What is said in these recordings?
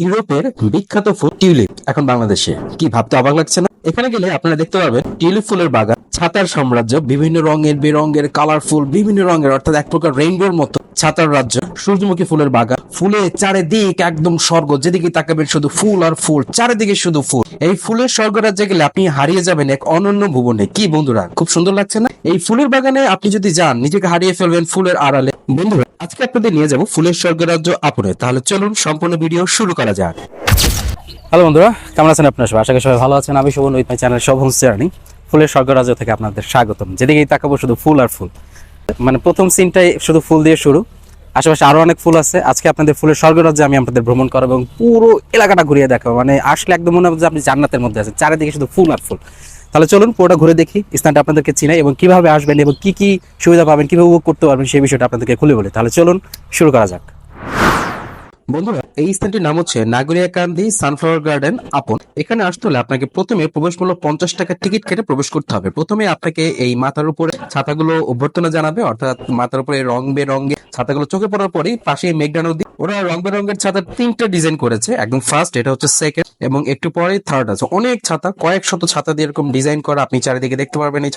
ইউরোপের বিখ্যাত ফুল টিউলিপ এখন বাংলাদেশে, কি ভাবতে অবাক লাগছে না? এখানে গেলে আপনারা দেখতে পারবেন টিউলিপ ফুলের বাগান, ছাতার সাম্রাজ্য, বিভিন্ন রঙের বেরঙের কালারফুল, বিভিন্ন রঙের অর্থাৎ এক প্রকার রেইনবোর মতো ছাতার রাজ্য, সূর্যমুখী ফুলের বাগান, ফুলে চারিদিক একদম স্বর্গ, যেদিকে তাকাবেন শুধু ফুল আর ফুল, চারিদিকে শুধু ফুল। এই ফুলের স্বর্গরাজ্যে গেলে আপনি হারিয়ে যাবেন এক অনন্য ভুবনে। কি বন্ধুরা, খুব সুন্দর লাগছে না? এই ফুলের বাগানে আপনি যদি যান, নিজেকে হারিয়ে ফেলবেন ফুলের আড়ালে। বন্ধুরা, আজকে আপনাদের নিয়ে যাব ফুলের স্বর্গরাজ্য আপনে। তাহলে চলুন সম্পূর্ণ ভিডিও শুরু করা যাক। হ্যালো বন্ধুরা, কেমন আছেন আপনারা সবাই? আশা করি সবাই ভালো আছেন। আমি Sovan, with my channel Shovan's journey. ফুলের স্বর্গরাজ্য থেকে আপনাদের স্বাগতম। যেদিকেই তাকাবো শুধু ফুল আর ফুল, মানে প্রথম সিনটাই শুধু ফুল দিয়ে শুরু। আশেপাশে আরো অনেক ফুল আছে। আজকে আপনাদের ফুলের স্বর্গরাজ্যে আমি আপনাদের ভ্রমণ করাবো এবং পুরো এলাকাটা ঘুরিয়ে দেখাবো। মানে আসলে একদম মনে হবে যে আপনি জান্নাতের মধ্যে আছেন, চারিদিকে শুধু ফুল আর ফুল। তাহলে চলুন পুরোটা ঘুরে দেখি, স্থানটা আপনাদেরকে চিনাই এবং কিভাবে আসবেন এবং কি কি সুবিধা পাবেন, কিভাবে উপভোগ করতে পারবেন সেই বিষয়টা আপনাদেরকে খুলে বলি। তাহলে চলুন শুরু করা যাক। বন্ধুরা, এই স্থানটির নাম হচ্ছে নাগরিয়াকান্দি সানফ্লাওয়ার গার্ডেন আপন। এখানে আসতে হলে আপনাকে প্রথমে প্রবেশ মূল্য 50 টাকা টিকিট কেটে প্রবেশ করতে হবে। প্রথমে আপনাকে এই মাথার উপরে ছাতাগুলো অভ্যর্থনা জানাবে, অর্থাৎ মাথার উপরে রং বেরঙের ছাতাগুলো চোখে পড়ার পরেই পাশে মেঘনা নদী। ওরা রং বেরঙের ছাতার 3টা ডিজাইন করেছে। একদম ফার্স্ট, এটা হচ্ছে সেকেন্ড, এবং একটু পরে থার্ড আছে। অনেক ছাতা, কয়েক শত ছাতা দিয়ে এরকম ডিজাইন করা। আপনি চারিদিকে দেখতে পারবেন এই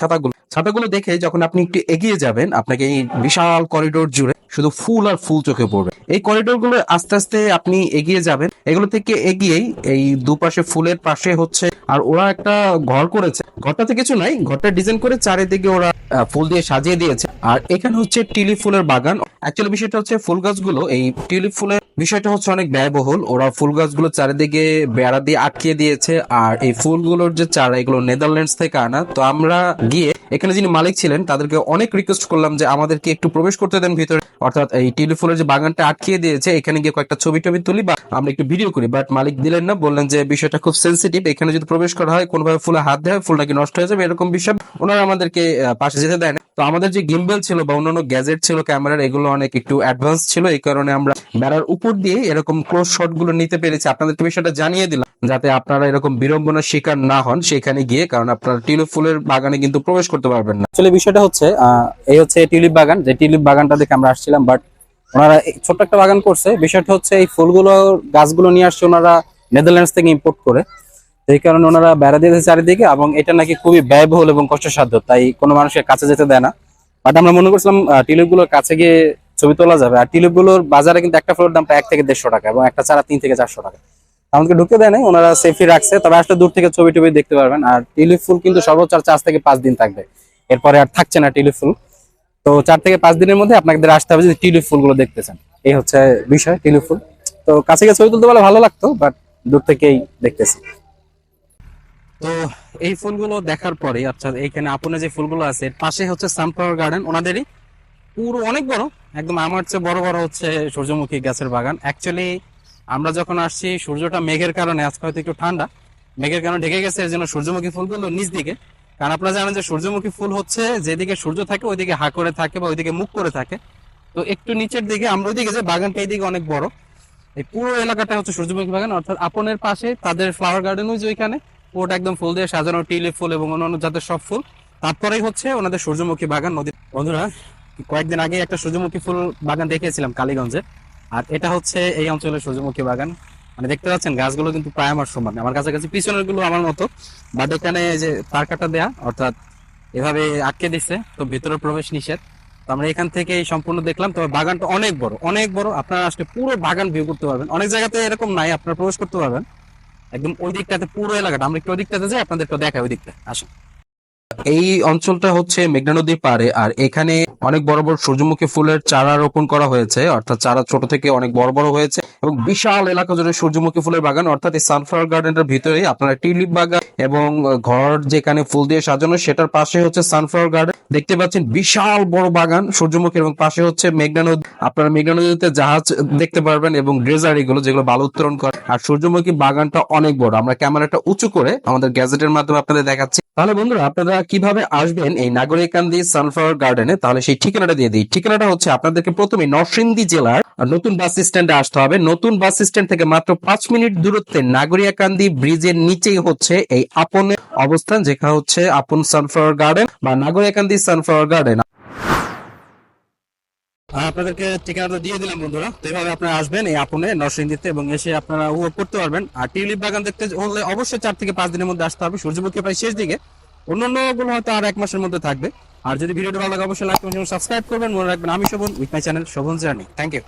ছাতাগুলো দেখে যখন আপনি একটু এগিয়ে যাবেন, আপনাকে এই বিশাল করিডোর জুড়ে শুধু ফুল আর ফুল চোখে পড়বে। এই করিডোর গুলো আস্তে আস্তে আপনি এগিয়ে যাবেন। এগুলো থেকে এগিয়েই এই দুপাশে ফুলের পাশে হচ্ছে, আর ওরা একটা ঘর করেছে। ঘরটাতে কিছু নাই, ঘরটা ডিজাইন করে চারিদিকে ওরা ফুল দিয়ে সাজিয়ে দিয়েছে। আর এখানে হচ্ছে টিউলিপ ফুলের বাগান। অ্যাকচুয়ালি বিষয়টা হচ্ছে ফুল গাছগুলো, এই টিউলিপ ফুলের বিষয়টা হচ্ছে অনেক ব্যয়বহুল। ওরা ফুল গাছগুলো চারিদিকে বেড়া দিয়ে আটকিয়ে দিয়েছে। আর এই ফুলগুলোর যে চারা, এগুলো নেদারল্যান্ডস থেকে আনা। তো আমরা গিয়ে এখানে যিনি মালিক ছিলেন তাদেরকে অনেক রিকোয়েস্ট করলাম যে আমাদেরকে একটু প্রবেশ করতে দেন ভিতরে, অর্থাৎ এই টিউলিপ ফুলের যে বাগানটা আটকিয়ে দিয়েছে, এখানে গিয়ে কয়েকটা ছবি টবি তুলি বা আমরা একটু ভিডিও করি। বাট মালিক দিলেন না, বললেন যে বিষয়টা খুব সেন্সিটিভ, এখানে যদি প্রবেশ করা হয় কোনোভাবে ফুলে হাত দেয় ফুল নাকি নষ্ট হয়ে যাবে, এরকম বিষয় ওনারা আমাদেরকে পাশে যেতে দেয় না। তো আমাদের যে গিম্বল ছিল বা অন্যান্য গ্যাজেট ছিল ক্যামেরার, এগুলো অনেক একটু অ্যাডভান্স ছিল, এই কারণে আমরা বেড়ার উপর দিয়ে এরকম ক্লোজ শট গুলো নিতে পেরেছি। আপনাদেরকে বিষয়টা জানিয়ে দিলাম যাতে আপনারা এরকম বিড়ম্বনার শিকার না হন সেখানে গিয়ে, কারণ আপনারা টিউলিপ ফুলের বাগানে কিন্তু প্রবেশ করতে পারবেন না। আসলে বিষয়টা হচ্ছে এই হচ্ছে টিউলিপ বাগান, যে টিউলিপ বাগানটা দেখে আমরা আসছিলাম। বাট ওনারা ছোট্ট একটা বাগান করছে। বিষয়টা হচ্ছে এই ফুলগুলো, গাছগুলো নিয়ে আসছে ওনারা নেদারল্যান্ডস থেকে ইম্পোর্ট করে। এই কারণে ওনারা বেড়া দিয়েছে চারিদিকে, এবং এটা নাকি খুবই ব্যয়বহুল এবং কষ্টসাধ্য, তাই কোনো মানুষের কাছে যেতে দেয় না। বাট আমরা মনে করছিলাম টিউলিপ গুলোর কাছে গিয়ে ছবি তোলা যাবে। আর টিউলিপ গুলোর বাজারে কিন্তু একটা ফুলের দামটা 1 থেকে 150 টাকা এবং একটা চারা 3 থেকে 400 টাকা। আমাদেরকে ঢুকতে দেয় নাই, ওনারা সেফলি রাখছে। তবে আসলে দূর থেকে ছবি টবি দেখতে পারবেন। আর টিউলিপ ফুল কিন্তু সর্বোচ্চ 4 থেকে 5 দিন থাকবে, এরপরে আর থাকছে না টিউলিপ ফুল। তো 4 থেকে 5 দিনের মধ্যে আপনাদের আসতে হবে যদি টিউলিপ ফুলগুলো দেখতে চান। এই হচ্ছে বিষয় টিউলিপ ফুল। তো কাছে গিয়ে ছবি তুলতে পারলে ভালো লাগতো, বাট দূর থেকেই দেখতেছি। তো এই ফুলগুলো দেখার পরে, আচ্ছা এইখানে আপনে যে ফুলগুলো আছে এর পাশে হচ্ছে সানফ্লাওয়ার গার্ডেন, ওনাদেরই পুরো অনেক বড়, একদম আমার চেয়ে বড় বড় হচ্ছে সূর্যমুখী গাছের বাগান। অ্যাকচুয়ালি আমরা যখন আসছি সূর্যটা মেঘের কারণে আজকে হয়তো একটু ঠান্ডা, মেঘের কারণে ঢেকে গেছে, এর জন্য সূর্যমুখী ফুলগুলো নিচ দিকে। কারণ আপনারা জানেন যে সূর্যমুখী ফুল হচ্ছে যেদিকে সূর্য থাকে ওইদিকে হা করে থাকে বা ওইদিকে মুখ করে থাকে। তো একটু নিচের দিকে আমরা ওইদিকে যে বাগানটা এইদিকে অনেক বড়। এই পুরো এলাকাটা হচ্ছে সূর্যমুখী বাগান, অর্থাৎ আপনের পাশে তাদের ফ্লাওয়ার গার্ডেন ওই যে ওইখানে পুরোটা একদম ফুল দিয়ে সাজানো, টিউলিপ ফুল এবং অন্যান্য জাতের সব ফুল। তারপরেই হচ্ছে ওনাদের সূর্যমুখী বাগান নদী। বন্ধুরা, কয়েকদিন আগে একটা সূর্যমুখী ফুল বাগান দেখিয়েছিলাম কালীগঞ্জে, আর এটা হচ্ছে এই অঞ্চলের সূর্যমুখী বাগান। মানে দেখতে পাচ্ছেন গাছগুলো কিন্তু প্রায় আমার সমান, আমার কাছাকাছি, পিছনের গুলো আমার মতো। বাট এখানে যে তার কাটা দেয়া, অর্থাৎ এভাবে আটকে দিচ্ছে, তো ভিতরে প্রবেশ নিষেধ। তো আমরা এখান থেকে সম্পূর্ণ দেখলাম। তবে বাগানটা অনেক বড়, অনেক বড়। আপনারা আসলে পুরো বাগান ভিউ করতে পারবেন। অনেক জায়গাতে এরকম নাই, আপনারা প্রবেশ করতে পারবেন একদম ওই দিকটাতে, পুরো এলাকাটা। আমরা একটু ওই দিকটাতে যাই, আপনাদেরকে দেখাই ওই দিকটা, আসুন। এই অঞ্চলটা হচ্ছে মেঘনা নদীর পাড়ে, আর এখানে অনেক বড় বড় সূর্যমুখী ফুলের চারা রোপণ করা হয়েছে, অর্থাৎ চারা ছোট থেকে অনেক বড় বড় হয়েছে এবং বিশাল এলাকা জুড়ে সূর্যমুখী ফুলের বাগান। অর্থাৎ এই সানফ্লাওয়ার গার্ডেনের ভিতরে আপনারা টিউলিপ বাগান এবং ঘর যেখানে ফুল দিয়ে সাজানো, সেটার পাশে হচ্ছে সানফ্লাওয়ার গার্ডেন দেখতে পাচ্ছেন, বিশাল বড় বাগান সূর্যমুখীর, এবং পাশে হচ্ছে মেঘনা নদী। আপনারা মেঘনা নদীতে জাহাজ দেখতে পারবেন এবং ড্রেজার, এগুলো যেগুলো বালু উত্তোলন করে। আর সূর্যমুখী বাগানটা অনেক বড়, আমরা ক্যামেরাটা উঁচু করে আমাদের গ্যাজেটের মাধ্যমে আপনাদের দেখাচ্ছি। তাহলে বন্ধুরা, আপনারা কিভাবে আসবেন এই নাগরিকান্দি সানফ্লাওয়ার গার্ডেনে, তাহলে সেই ঠিকানাটা দিয়ে দিই। ঠিকানাটা হচ্ছে আপনাদেরকে প্রথমে নরসিংদী জেলার নতুন বাস স্ট্যান্ডে আসতে হবে। নতুন বাস স্ট্যান্ড থেকে মাত্র 5 মিনিট দূরত্বে নাগরিকান্দি ব্রিজের নিচেই হচ্ছে এই আপনের অবস্থান, যেখানে হচ্ছে আপন সানফ্লাওয়ার গার্ডেন বা নাগরিকান্দি সানফ্লাওয়ার গার্ডেন। আপনাদেরকে ঠিকানাটা দিয়ে দিলাম বন্ধুরা, তো এইভাবে আপনারা আসবেন এই আপনে নরসিংদীতে এবং এসে আপনারা উপভোগ করতে পারবেন। আর টিউলিপ বাগান দেখতে হলে অবশ্যই 4 থেকে 5 দিনের মধ্যে আসতে হবে, সূর্যমুখী প্রায় শেষ দিকে, অন্যান্য গুলো হয়তো আর 1 মাসের মধ্যে থাকবে। আর যদি ভিডিওটা ভালো লাগে অবশ্যই লাইক এবং সাবস্ক্রাইব করবেন। মনে রাখবেন আমি Sovan, with my channel Shobhan journey. Thank you.